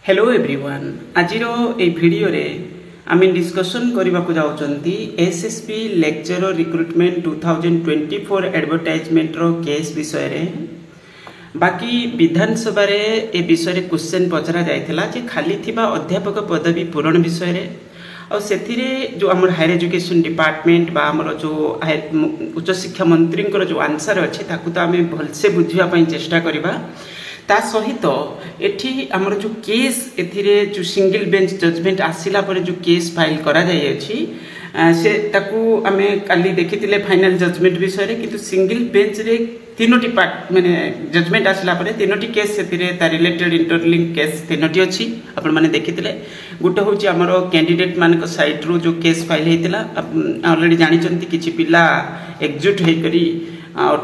Hello everyone आज video रे आम डिस्कसन करने को जाऊँगी एसएसपी लेक्चरर रिक्रुटमेंट 2024 एडवर्टाइजमेंट रो केस विषय रे। बाकी विधानसभा रे ए विषय रे क्वेश्चन पचरा जाइथिला जे खाली थिबा अध्यापक पदवी पूरण विषय रे और सेथिरे जो हमर हायर एजुकेशन डिपार्टमेंट बा हमर जो उच्च शिक्षा मंत्री जो आंसर अच्छे ताकू तो आम भलसे बुझिया पई चेष्टा करबा। ता सहित एठी हमर जो केस एथिरे जो सिंगल बेंच जजमेंट आसिला पर जो केस फाइल करा जाय अछि से ताकू आमे काली देखितिले फाइनल जजमेंट विषय रे किंतु सिंगल बेंच रे तीनोटी पार्ट माने जजमेंट आसिला पर तीनोटी केस सेथिरे ता रिलेटेड इंटरलिंक केस तीनोटी अछि आपण माने देखितिले। गुटे होची हमर कैंडिडेट मानक साइड रो जो केस फाइल हेतिला ऑलरेडी जानि चंती किछि पिला एकजुट हेई करी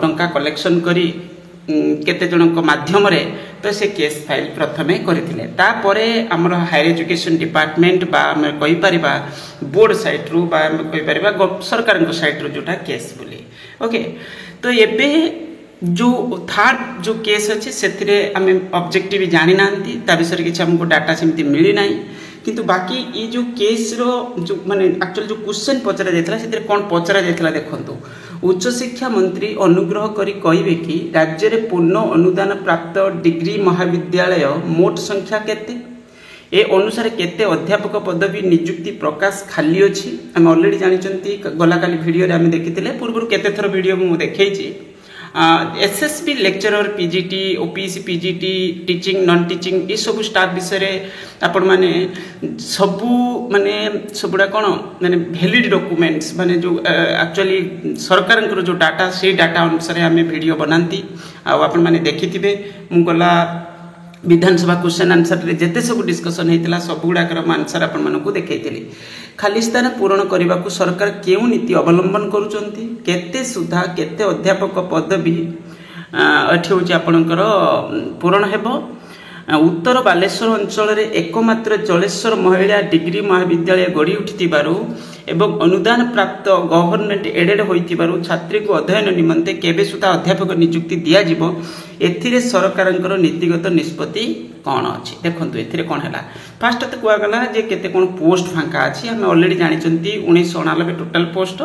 टंका कलेक्शन करी केते जनक माध्यम रे तो से केस फाइल प्रथमे करथिले तापरे हमर हायर एजुकेशन डिपार्टमेंट बा हम कहि परिबा बोर्ड साइड रो बा हम कहि परिबा सरकार को साइड रो जोटा केस बोली ओके। तो एबे जो थर्ड जो केस अछि सेथिरे हम ऑब्जेक्टिव जानि नांती ता विषय किछ हमको डाटा सेमति मिली नाही किंतु बाकी ये जो केस रो जो माने एक्चुअली जो क्वेश्चन पचरा जायतला सेथिरे कोन पचरा जायतला देखंतु। उच्च शिक्षा मंत्री अनुग्रह करी कहिबे कि राज्य रे पूर्ण अनुदान प्राप्त डिग्री महाविद्यालय मोट संख्या केते ए अनुसार केते अध्यापक पदवी नियुक्ति प्रकाश खाली अछि हम ऑलरेडी जानि चंती गला काली वीडियो रे हम देखितिले पूर्व केते थरो वीडियो मु देखैछि SSP lecturer PGT OPC PGT teaching non teaching ये सब स्टाफ विषय रे आपण माने सबु माने सबुडा कोन माने वैलिड डॉक्यूमेंट्स माने जो एक्चुअली सरकार जो डाटा से डाटा अनुसार आम वीडियो बनाती आपण माने देखिथिबे मु गला विधानसभा क्वेश्चन आंसर रे जेते सब डिस्कशन हेतिला सब गुडाकर आंसर आपण मानकु देखैतिली। खाली स्थान पूरण करने को सरकार केउ नीति अवलंबन करुचंती केते सुधा केते अध्यापक पदवी एठी होची आपणकर पूरण हेबो। उत्तर बालेश्वर अंचल रे एकमात्र जलेश्वर महिला डिग्री महाविद्यालय गढ़ी उठिथिबारु एवं अनुदान प्राप्त गवर्नमेंट एडेड होइथिबारु छात्री को अध्ययन निमंते केबे सुधा अध्यापक नियुक्ति दिया जिवो एथिरे सरकारंकर नीतिगत निष्पत्ति कौन अच्छी देखो एथिरे कौन है फास्ट तो कहगला जे केते कौन पोस्ट फांका अच्छी आम ऑलरेडी जानी 1999 टोटाल पोस्ट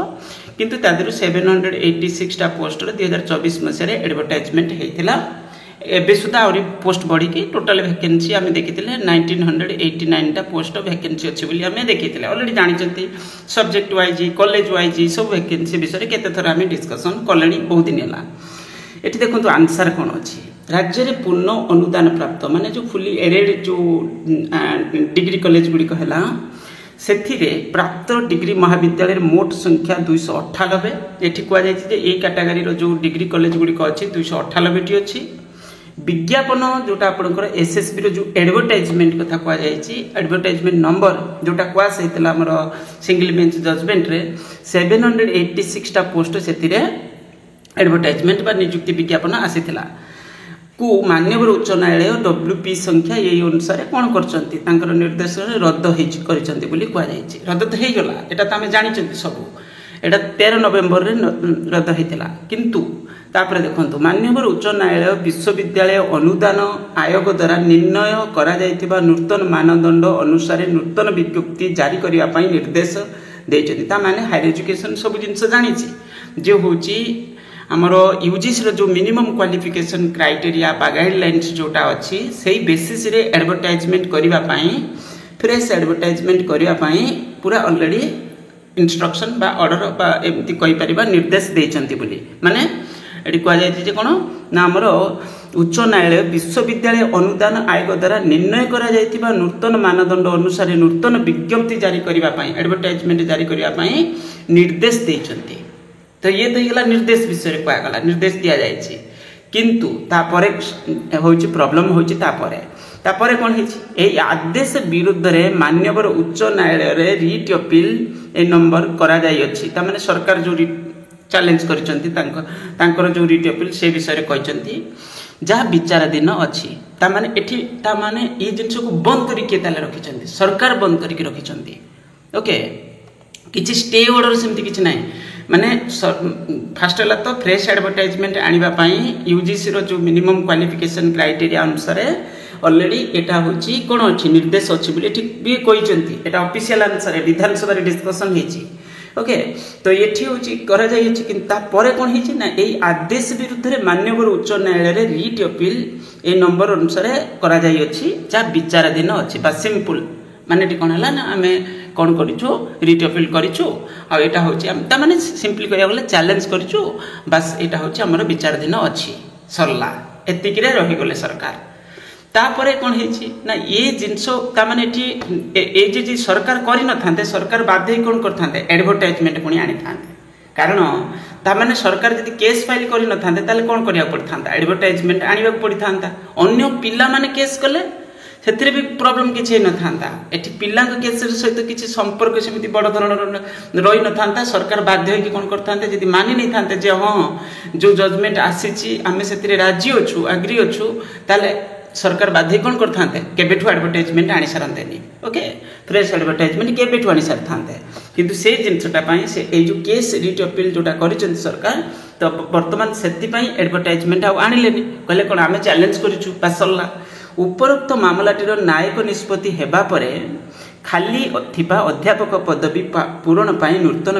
किंतु तादेर 786 टा पोस्ट 2024 मसीह एडवर्टाइजमेंट होता एबे सुधा आउरी पोस्ट बढ़ी की टोटाल वैकेंसी आम देखी 1989 टा पोस्ट वैकेंसी अच्छी बोली आम देखी ऑलरेडी जानी सब्जेक्ट वाइज कॉलेज वाइज सब वैकेंसी विषय केते थर आम डिस्कसन कले बहुत दिन है। ये देखो आंसर कौन अच्छी राज्य में पूर्ण अनुदान प्राप्त माने जो फुली एडेड जो डिग्री कॉलेज गुड़िक है से प्राप्त डिग्री महाविद्यालय मोट संख्या 298 ये कहुई ये कैटेगरी जो डिग्री कॉलेज गुड़िक अच्छी 298 टी अच्छी। विज्ञापन जोटा आपंकर एसएसबी जो एडवर्टाइजमेंट कथा कहुई एडवर्टाइजमेंट नंबर जोटा क्वास होता आमर सिंगल बेंच जजमेंट रे 786 टा पोस्ट से एडवर्टाइजमेंट बा नियुक्ति विज्ञापन आसीथिला को मान्यवर उच्च न्यायालय डब्ल्यूपी संख्या ये अनुसार कौन कर निर्देश रद्द रद्द तो होगा यहाँ तो आम जानी सब एटा 13 नवेम्बर रे रद्द होता किंतु तापर देखो मान्यवर उच्च न्यायालय विश्वविद्यालय अनुदान आयोग द्वारा निर्णय करा जायथिबा नूतन मानदंड अनुसार नूतन विज्ञप्ति जारी करने निर्देश देइछथि ता माने हायर एजुकेशन सब जिनस जानी जे होची आमर यूजीसी जो मिनिमम क्वालिफिकेशन क्राइटेरिया बा गाइडलाइंस जोटा अच्छी से बेसिस रे एडवर्टाइजमेंट करबा पई फ्रेश एडवर्टाइजमेंट करबा पई पूरा ऑलरेडी इंस्ट्रक्शन बा ऑर्डर बा एमती कहि परिबा निर्देश देइचंती बोली माने एडी कह जायछि जे कोन ना हमर उच्च न्यायालय विश्वविद्यालय अनुदान आयोग द्वारा निर्णय करा जायथिबा नूतन मानदंड अनुसार नूतन विज्ञप्ति जारी करबा पई एडवर्टाइजमेंट जारी करबा पई निर्देश देइचंती। तो ये तो गला निर्देश विषय कहगला निर्देश दि जाए किंतु तापरे होची प्रॉब्लम होची तापरे कौन है आदेश विरुद्ध रे मान्यवर उच्च न्यायालय रे रीट अपील ए नंबर करा जाई अछि ता माने सरकार जो चैलेंज करचंती तांकर जो रीट अपील से विषय कहचंती जहाँ विचाराधीन अच्छी ता माने एठी ता माने ये जिनस को बंद करके ताले रखिचंती सरकार बंद करके रखिचंती ओके किछि स्टे ऑर्डर सेमती किछि नाही माने फास्ट है तो फ्रेश एडवर्टाइजमेंट आने यूजीसी जो मिनिमम क्वालिफिकेशन क्राइटेरिया अनुसार ऑलरेडी एटा होची कोन अछि निर्देश अछि बोली ठीक भी कहिसंती एटा ऑफिशियल आंसर है विधानसभा रे डिस्कशन हेची ओके तो एठी होची करा जाय अछि कि ता परे कोन हेची ना एई आदेश विरुद्ध रे माननीय उच्च न्यायालय रे रीट अपील ए नंबर अनुसार करा जाय अछि जा विचाराधीन अछि बा सिंपल माने टी कोन हला ना हमें कोन करिछु रीट अपील करिछु आ एटा होची हम ता माने सिंपली करिया गले चैलेंज करिछु बस एटा होची हमर विचाराधीन अछि सरला एतिक रे रहि गले सरकार तापरे कोन हेची ना ये जिंसो ता माने टी ए जे सरकार करि न थांते सरकार बाध्य कोन करथांते एडवर्टाइजमेंट पुनी आनि थांते कारण ता माने सरकार जदि केस फाइल करि न थांते ताले कोन करिया पड़थांता एडवर्टाइजमेंट आनिबा पड़थांता अन्य पिल्ला माने केस कले सेतिरे भी प्रॉब्लम किछि न थांता एठी पिल्ला के केस सहित किछि संपर्क समिति बड़ धरण रहि न थांता सरकार बाध्य होई कोन करथांते जदि मानि नै थांते जे हां जो जजमेंट आसीछि आमे सेतिरे राजी अछु एग्री अछु ताले सरकार बाध्य कोन करथांते केबेठु एडवर्टाइजमेंट आनि सारंतेनी ओके फ्रेश एडवर्टाइजमेंट केबेठु आनि सारथांते किंतु से जिनसटा पई से ए जो केस रीट अपील जोटा करिचन सरकार तो वर्तमान सेति पई एडवर्टाइजमेंट आ आनिलेनी कहले कोन आमे चैलेंज करिछु पासल्ला उपरोक्त मामलाटीर न्यायिक निष्पत्ति हेबा परे खाली थिबा अध्यापक पदवी पूरण पई नूतन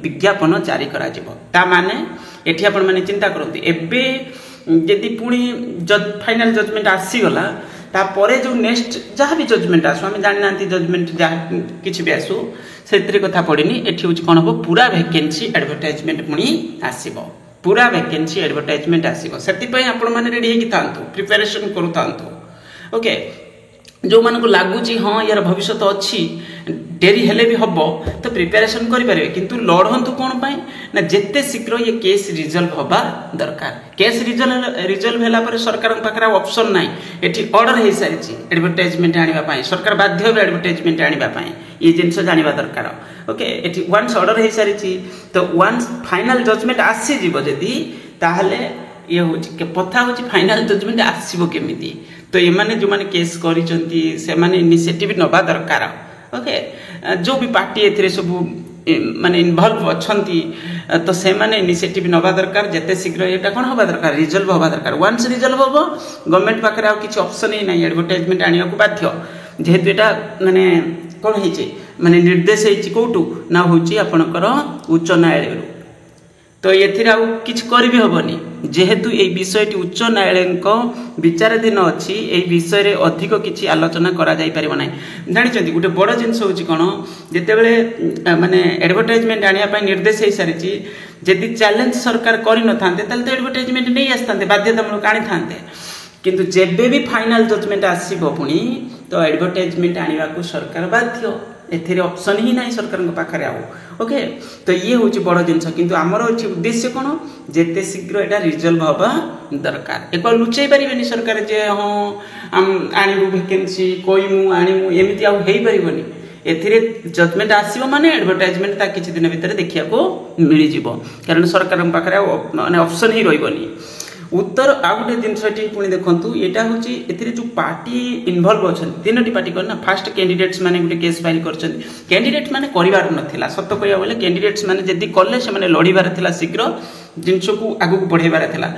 विज्ञापन जारी करा जिवो ता माने एठी आपण माने चिंता करंती एबे यदि पुणी फाइनल जजमेंट आसी गला तापरे जो नेक्स्ट जहाँ भी जजमेंट आसु आम जानी ना जजमेंट जहाँ किसी भी आसु से कथा पड़नी एटी हूँ कौन हम पूरा वैकेंसी एडवर्टाइजमेंट पुणी आसब पूरा वैकेंसी एडवर्टाइजमेंट आसब से आपण मैंने रेडी होता प्रिपेरेसन करूँ ओके जो मानक लगुच हाँ यार भविष्य अच्छी डेरी हेले भी हम तो प्रिपेरेसन करें किंतु लड़ू कौन पाई ना जिते शीघ्र ये केस रिजल्व हवा दरकार केस रिजल्व है सरकार पाखे ऑप्शन ना ये ऑर्डर हो सारी एडवर्टाइजमेंट आने सरकार बाध्य एडवर्टाइजमेंट आने ये जिनस जाना दरकार ओके ये वन्स ऑर्डर हो सारी तो वन्स फाइनल जजमेंट आसीज जदि ताहले ये हूँ कथा हूँ फाइनल जजमेंट आसब केमी तो ये माने जो माने केस करिसंती से माने इनिशिएटिव नबा दरकार ओके जो भी पार्टी एथिरे सब माने इन्वॉल्व अछंती तो से माने इनिशिएटिव नबा दरकार जते शीघ्र एटा कोन होबा दरकार रिजल्व होबा दरकार वन्स रिजल्व होबो गवर्नमेंट पाखरे आ किछि ऑप्शन ही नै एडवर्टाइजमेंट आनिया को बाध्य जेहेतु एटा माने कोन हिची माने निर्देश हिची कोटू ना होची आपनकर उच्च न्यायालय तो एथिरे आ किछि करबी होबनी जेहेतु ए विषयटी उच्च न्यायालय विचाराधीन अच्छी ए विषय रे अधिक किछि आलोचना करा जाई परिबो नै जानि गोटे बड़ जिनस होची कोन जेते बेले माने एडवर्टाइजमेंट आनिया पई निर्देश हे सारिची जदि चैलेंज सरकार करि न थांते तले तो एडवर्टाइजमेंट नै आस्तांते बाध्यतामूलक आनि थांते किंतु जेबे भी फाइनल जजमेंट आसीबो पुनी तो एडवर्टाइजमेंट आनिबा को सरकार बाध्य एथिरे ऑप्शन ही नहीं सरकार पाखे आउ ओके तो ये हूँ बड़ जिनस किंतु आमर अच्छी उद्देश्य कौन जिते शीघ्र एटा रिजल्व हवा दरकार एक लुचाई पारे सरकार जे हाँ आणबू वैकेंसी कहमु आणमु एमती आउ हो पारनि एथिरे जजमेंट आसीबो माने एडवर्टाइजमेंट ता किछि दिन भितर देखिया को मिली जिवो कारण सरकार पाखे माने ऑप्शन ही रहिबनी उत्तर आ गोटे जिनसटी पुणी देखु यहाँ हूँ ए जो पार्टी इनवल्व अच्छा तीनोटी पार्टी करना फास्ट कैंडिडेट्स माने गोटे केस फाइल कर कैंडिडेट माने करार नाला सत कह बोले कैंडिडेट्स माने जदि कले से लड़ार था शीघ्र जिनस को आगू बढ़ेबार था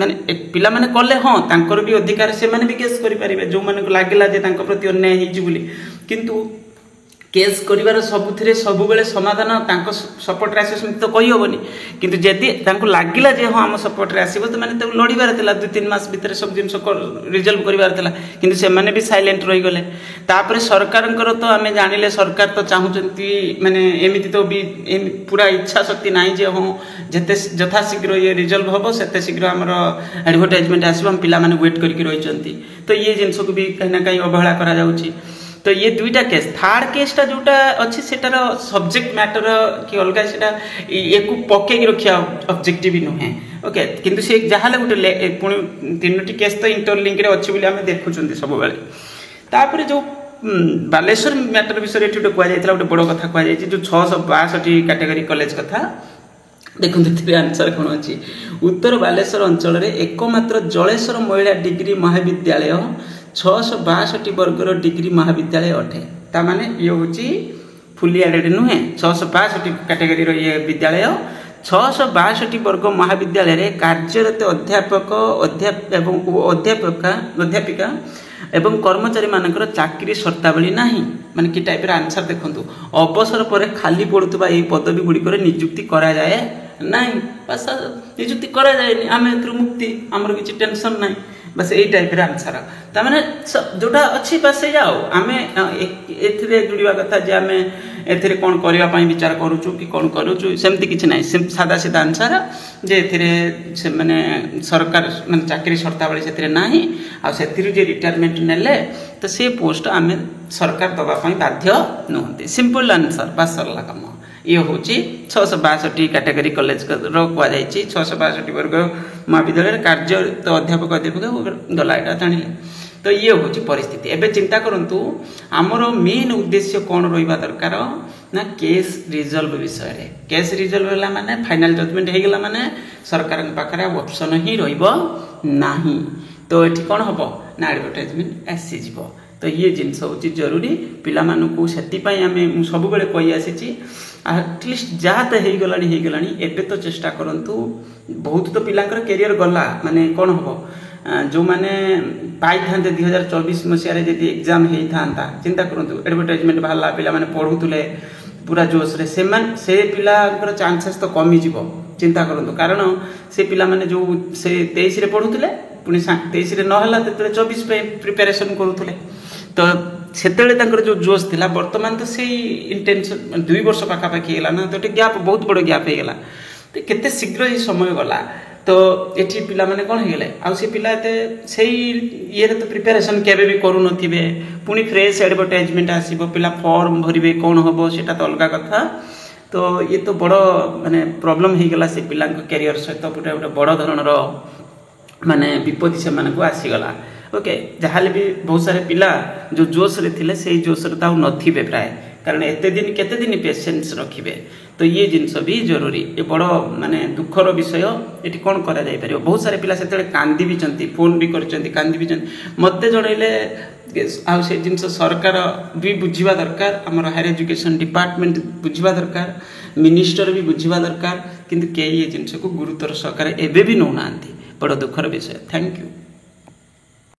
माने पिला माने कले हाँ तांकर भी अधिकार से माने भी केस करें जो माने लगिला प्रति अन्याय होली किंतु केस करिवार सबुथिरे सब बेले समाधान सपोर्ट रे आसे तो कहि होबनी किंतु जदि तांको लागिला जे हां हम सपोर्ट रे आसीबो तो माने तो लड़ीबार थिला 2-3 मास भीतर सब जिंस रिजल्व करिवार थिला किंतु से माने भी साइलेंट रहि गले तापर सरकारनकर तो हमें जानिले सरकार तो चाहुचंती माने एमिति तो भी पूरा इच्छा शक्ति नाही जे हां जते यथा शीघ्र ये रिजल्व होबो सेते शीघ्र हमर एडवर्टाइजमेंट आसीबो हम पिला माने वेट करके रहिचंती तो ये जिंस को भी कहीं ना कहीं अवहेला करा जाउची तो ये दुईटा केस थर्ड केसटा जोटा अच्छी सेटार सब्जेक्ट मैटर कि अलग सेटा एको पकेक रखिया ऑब्जेक्टिव नुहे ओके किंतु से जहाले गोटे पुणी तीनोटी केस तो इंटरलिंक रे अच्छी बोली आमे देखुचंती सब बेले तापर जो बालेश्वर मैटर विषय एठी गोटे कह जायतला गोटे बड़ कथा कह जायछि जो 662 कैटेगरी कॉलेज कथा देखो तेरे आंसर कौन अच्छी उत्तर बालेश्वर अंचल रे एकमात्र जलेश्वर महिला डिग्री महाविद्यालय 662 वर्गर डिग्री महाविद्यालय अटे ताने ये हूँ फुली एडेड नुहे 662 कैटेगरी ये विद्यालय 662 वर्ग महाविद्यालय कार्यरत अध्यापक अध्यापिका एवं कर्मचारी मानकर चाकरी शर्तावली नहीं माने कि टाइप आंसर देखंतु अवसर पर खाली पड़ुवा यही पदवी गुड़िक नियुक्ति करा जाए नहीं बस नियुक्ति करा जाए आम मुक्ति आमर किसी टेंशन नहीं बस यही टाइप आंसर तमाने जोटा अच्छी बस जाओ आम जुड़ा कथा जे आम एथिरे कौन करने विचार करूँ कि कौन करूँ सेमती किसी ना सादा सीधा आंसर जे से माने सरकार माने चाकरी शर्तावली से ना जे रिटायरमेंट नेले तो से पोस्ट आम सरकार दवाई बाध्य नुहति सिंपल आंसर बास सरला कम ये हूँ 662 कैटेगरी कॉलेज कहुई 662 वर्ग महाविद्यालय कार्यरत अध्यापक गला यहाँ जानिले तो ये हूँ परिस्थिति एवं चिंता करूँ आमर मेन उद्देश्य कौन रहा दरकार ना केस रिजल्व विषय रे केस रिजल्व है माने फाइनल जजमेंट हो गला माने सरकार पाखे ऑप्शन ही रहा तो ये कौन हम ना एडवर्टाइजमेंट आसीज तो ये जिनस हूँ जरूरी पिला मानू से आम सब कही आसी एटलिस्ट जहाँ तो हो गला एवं तो चेष्टा करूँ बहुत तो पिलांकर कैरियर गला माने कौन हम जो मैंने पाई था 2024 मसीह जब एग्जाम होता चिंता करूँ एडवर्टाइजमेंट बाहर पिला माने पढ़ुले पूरा जोश रे से पिलांकर चांसेस तो कमिज चिंता करूँ कारण से पिला माने जो से 23 पढ़ुले पुणी 23 नहला 24 प्रिपेरेसन करुले तो सेतेबेले जो जोश थिला वर्तमान तो से इंटेंशन 2 वर्ष पाखापाखि गला ना तो गैप बहुत बड़ गैप हो गला तो केते शीघ्र ही समय गला तो ये पिला माने कौन हो गले से पिला से ये तो प्रिपेरेसन केबे भी करू नथिबे पुणी फ्रेश एडवर्टाइजमेंट आसीबो पिला फॉर्म भरिबे कौन हबो सेटा तो अलग कथा तो ये तो बड़ माने प्रॉब्लम हो गला से पिला कैरियर सहित गोटे बड़ धरणर माने विपत्ति से मानक आसीगला ओके जहाँ भी बहुत सारे पिला जो जोश रे थिले से जोश रे ताऊ नथिबे प्राय कारण एते दिन केते दिन पेशेंस रखिबे तो ये जिनस भी जरूरी ये बड़ माने दुखर विषय ये कौन करा जाय परियो बहुत सारे पिला सेते कांदी भी चंती फोन भी करचंती कांदी भी चंती मते जणैले आ से जिनस सरकार भी बुझिबा दरकार हमर हायर एजुकेशन डिपार्टमेंट बुझिबा दरकार मिनिस्टर भी बुझिबा दरकार किंतु के ये जिनस को गुरुतर सहकार एबे भी नौ नांती बड़ दुखर विषय थैंक यू।